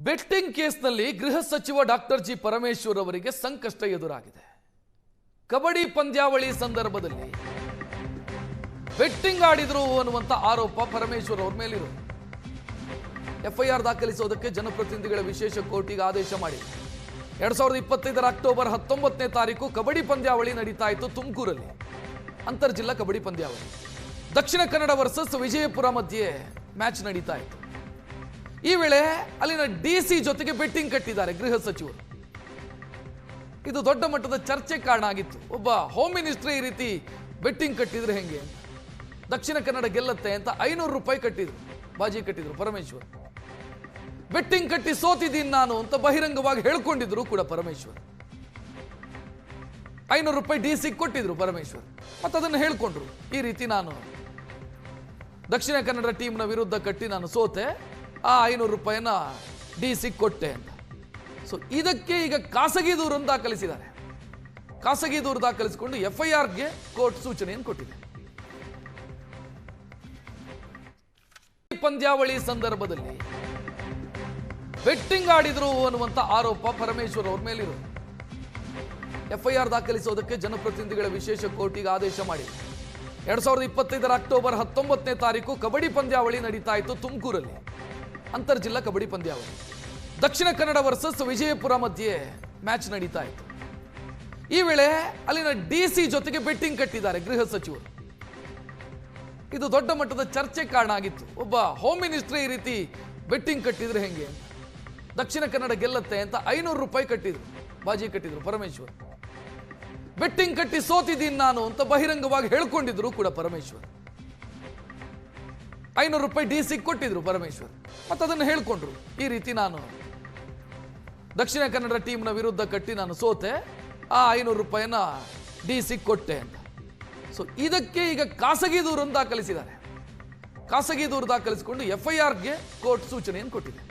Betting ಕೇಸ್ನಲ್ಲಿ ಗೃಹ ಸಚಿವ ಡಾಕ್ಟರ್ ಜಿ ಪರಮೇಶ್ವರ್ ಅವರಿಗೆ ಸಂಕಷ್ಟ ಎದುರಾಗಿದೆ. ಕಬಡ್ಡಿ ಪಂದ್ಯಾವಳಿ ಸಂದರ್ಭದಲ್ಲಿ ಬೆಟ್ಟಿಂಗ್ ಆಡಿದ್ರು ಅನ್ನುವಂತ ಆರೋಪ ಪರಮೇಶ್ವರ್ ಅವರ ಮೇಲಿದೆ. ಎಫ್ಐಆರ್ ದಾಖಲಿಸುವುದಕ್ಕೆ ಜನಪ್ರತಿನಿಧಿಗಳ ವಿಶೇಷ ಕೋರ್ಟಿಗೆ ಆದೇಶ ಮಾಡಿ 2025 ಅಕ್ಟೋಬರ್ 19ನೇ ತಾರೀಕು ಕಬಡ್ಡಿ ಪಂದ್ಯಾವಳಿ ನಡೀತಾ ಇತ್ತು ತುಮಕೂರಲ್ಲಿ. ಅಂತರ್ ಜಿಲ್ಲಾ ಕಬಡ್ಡಿ ಪಂದ್ಯಾವಳಿ ದಕ್ಷಿಣ ಕನ್ನಡ ವರ್ಸಸ್ ವಿಜಯಪುರ ಮಧ್ಯೆ ಮ್ಯಾಚ್ ನಡೀತಾ ಇತ್ತು. ಈ ವೇಳೆ ಅಲ್ಲಿನ ಡಿಸಿ ಜೊತೆಗೆ ಬೆಟ್ಟಿಂಗ್ ಕಟ್ಟಿದ್ದಾರೆ ಗೃಹ ಸಚಿವರು. ಇದು ದೊಡ್ಡ ಮಟ್ಟದ ಚರ್ಚೆ ಕಾರಣ ಆಗಿತ್ತು. ಒಬ್ಬ ಹೋಮ್ ಮಿನಿಸ್ಟರ್ ಈ ರೀತಿ ಬೆಟ್ಟಿಂಗ್ ಕಟ್ಟಿದ್ರೆ ಹೆಂಗೆ, ದಕ್ಷಿಣ ಕನ್ನಡ ಗೆಲ್ಲತ್ತೆ ಅಂತ 500 ರೂಪಾಯಿ ಕಟ್ಟಿದ್ರು, ಬಾಜಿ ಕಟ್ಟಿದ್ರು ಪರಮೇಶ್ವರ್. ಬೆಟ್ಟಿಂಗ್ ಕಟ್ಟಿ ಸೋತಿದ್ದೀನಿ ನಾನು ಅಂತ ಬಹಿರಂಗವಾಗಿ ಹೇಳ್ಕೊಂಡಿದ್ರು ಕೂಡ ಪರಮೇಶ್ವರ್. 500 ರೂಪಾಯಿ ಡಿಸಿ ಕೊಟ್ಟಿದ್ರು ಪರಮೇಶ್ವರ್, ಮತ್ತೆ ಅದನ್ನು ಹೇಳ್ಕೊಂಡ್ರು, ಈ ರೀತಿ ನಾನು ದಕ್ಷಿಣ ಕನ್ನಡ ಟೀಮ್ನ ವಿರುದ್ಧ ಕಟ್ಟಿ ನಾನು ಸೋತೆ, ಆ 500 ರೂಪಾಯಿನ ಡಿಸಿ ಕೊಟ್ಟೆ ಅಂತ. ಸೊ ಇದಕ್ಕೆ ಈಗ ಖಾಸಗಿ ದೂರನ್ನು ದಾಖಲಿಸಿದ್ದಾರೆ. ಖಾಸಗಿ ದೂರು ದಾಖಲಿಸಿಕೊಂಡು ಎಫ್ಐಆರ್ಗೆ ಕೋರ್ಟ್ ಸೂಚನೆಯನ್ನು ಕೊಟ್ಟಿದೆ. ಪಂದ್ಯಾವಳಿ ಸಂದರ್ಭದಲ್ಲಿ ಬೆಟ್ಟಿಂಗ್ ಆಡಿದ್ರು ಅನ್ನುವಂತ ಆರೋಪ ಪರಮೇಶ್ವರ್ ಅವರ ಮೇಲಿದೆ. ಎಫ್ಐಆರ್ ದಾಖಲಿಸುವುದಕ್ಕೆ ಜನಪ್ರತಿನಿಧಿಗಳ ವಿಶೇಷ ಕೋರ್ಟಿಗೆ ಆದೇಶ ಮಾಡಿ 2025 ಅಕ್ಟೋಬರ್ 19ನೇ ತಾರೀಕು ಕಬಡ್ಡಿ ಪಂದ್ಯಾವಳಿ ನಡೀತಾ ಇತ್ತು ತುಮಕೂರಲ್ಲಿ. ಅಂತರ್ ಜಿಲ್ಲಾ ಕಬಡ್ಡಿ ಪಂದ್ಯಾವಳಿ ದಕ್ಷಿಣ ಕನ್ನಡ ವರ್ಸಸ್ ವಿಜಯಪುರ ಮಧ್ಯೆ ಮ್ಯಾಚ್ ನಡೀತಾ ಇತ್ತು. ಈ ವೇಳೆ ಅಲ್ಲಿನ ಡಿಸಿ ಜೊತೆಗೆ ಬೆಟ್ಟಿಂಗ್ ಕಟ್ಟಿದ್ದಾರೆ ಗೃಹ ಸಚಿವರು. ಇದು ದೊಡ್ಡ ಮಟ್ಟದ ಚರ್ಚೆ ಕಾರಣ ಆಗಿತ್ತು. ಒಬ್ಬ ಹೋಮ್ ಮಿನಿಸ್ಟರ್ ಈ ರೀತಿ ಬೆಟ್ಟಿಂಗ್ ಕಟ್ಟಿದ್ರೆ ಹೆಂಗೆ, ದಕ್ಷಿಣ ಕನ್ನಡ ಗೆಲ್ಲತ್ತೆ ಅಂತ 500 ರೂಪಾಯಿ ಕಟ್ಟಿದ್ರು, ಬಾಜಿ ಕಟ್ಟಿದ್ರು ಪರಮೇಶ್ವರ್. ಬೆಟ್ಟಿಂಗ್ ಕಟ್ಟಿ ಸೋತಿದ್ದೀನಿ ನಾನು ಅಂತ ಬಹಿರಂಗವಾಗಿ ಹೇಳ್ಕೊಂಡಿದ್ರು ಕೂಡ ಪರಮೇಶ್ವರ್. 500 ರೂಪಾಯಿ ಡಿಸಿ ಕೊಟ್ಟಿದ್ರು ಪರಮೇಶ್ವರ್, ಮತ್ತೆ ಅದನ್ನು ಹೇಳ್ಕೊಂಡ್ರು, ಈ ರೀತಿ ನಾನು ದಕ್ಷಿಣ ಕನ್ನಡ ಟೀಮ್ನ ವಿರುದ್ಧ ಕಟ್ಟಿ ನಾನು ಸೋತೆ, ಆ 500 ರೂಪಾಯಿನ ಡಿಸಿ ಕೊಟ್ಟೆ ಅಂತ. ಸೊ ಇದಕ್ಕೆ ಈಗ ಖಾಸಗಿ ದೂರನ್ನು ದಾಖಲಿಸಿದ್ದಾರೆ. ಖಾಸಗಿ ದೂರು ದಾಖಲಿಸಿಕೊಂಡು ಎಫ್ಐಆರ್ಗೆ ಕೋರ್ಟ್ ಸೂಚನೆಯನ್ನು ಕೊಟ್ಟಿದೆ.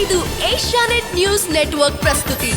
ಇದು ಏಷ್ಯಾನೆಟ್ ನ್ಯೂಸ್ ನೆಟ್ವರ್ಕ್ ಪ್ರಸ್ತುತಿ.